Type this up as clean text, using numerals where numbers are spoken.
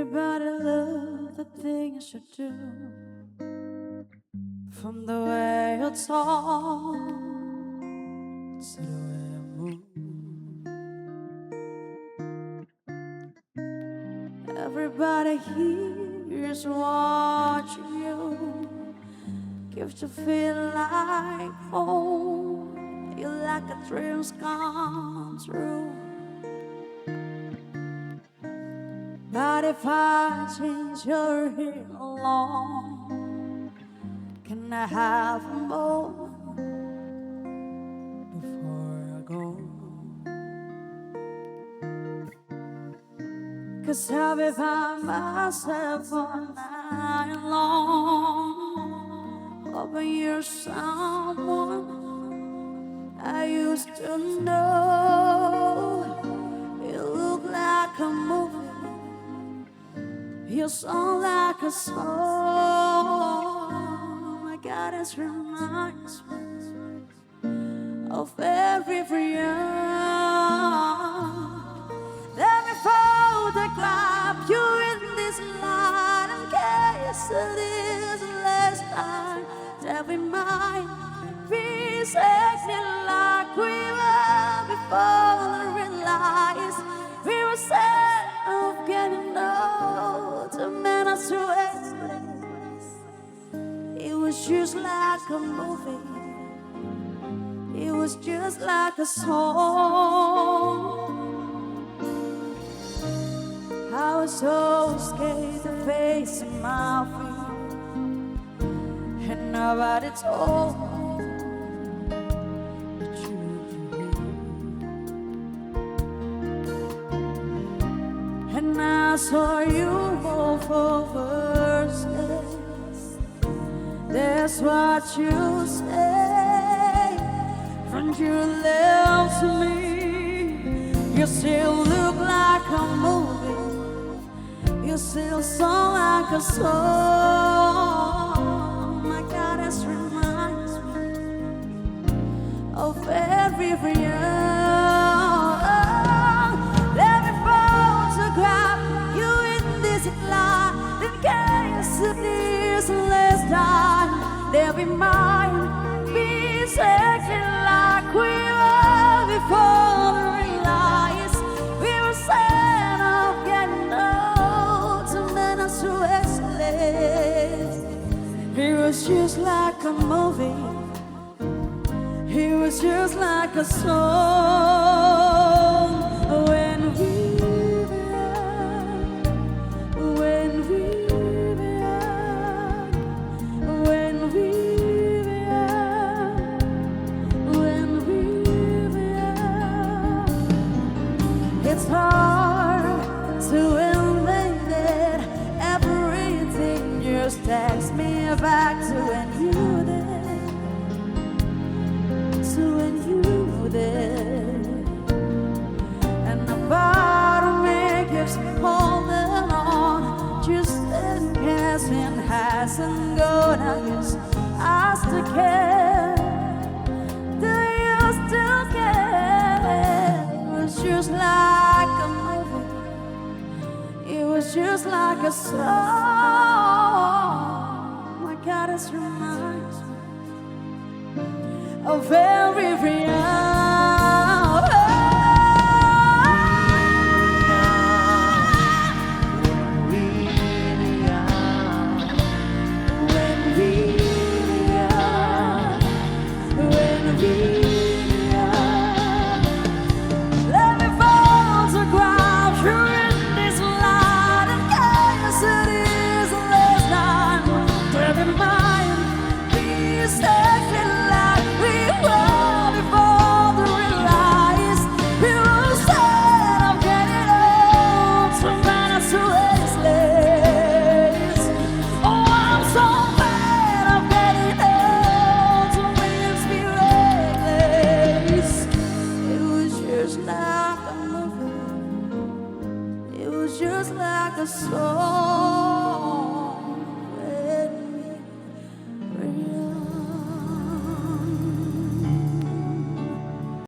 Everybody loves the things you do, from the way you talk to the way you move. Everybody here is watching you, gives you feel like home. You like a dream's come true. But if I change your here alone, can I have a moment before I go? 'Cause I'll be by myself all night long, hoping you're someone I used to know. You look like a movie, you sound like a song. My God, it reminds me of every Let me photograph you in this light, in case it is the last time that we might be acting like we were before I realized we were sad of getting old. The man I it was just like a movie, it was just like a song. I was so scared to face my fear, and nobody told me the truth. And I saw you move for verses, that's what you say from your lips to me. You still look like a movie, you still sound like a song. My God, it reminds me of every Let me photograph you in this light, in case it is the last time that we might be acting like we were before we realized we were sad of getting old. To menace to excellence, it was just like a movie, it was just like a song. When we it's hard to admit it. Everything just takes me back to when you were there, to when you were there. And the part of me keeps holding on, just in case it hasn't gone. I guess I still care. Do you still care? It was just like a movie, it was just like a song. My God, it reminds me of every just like a song.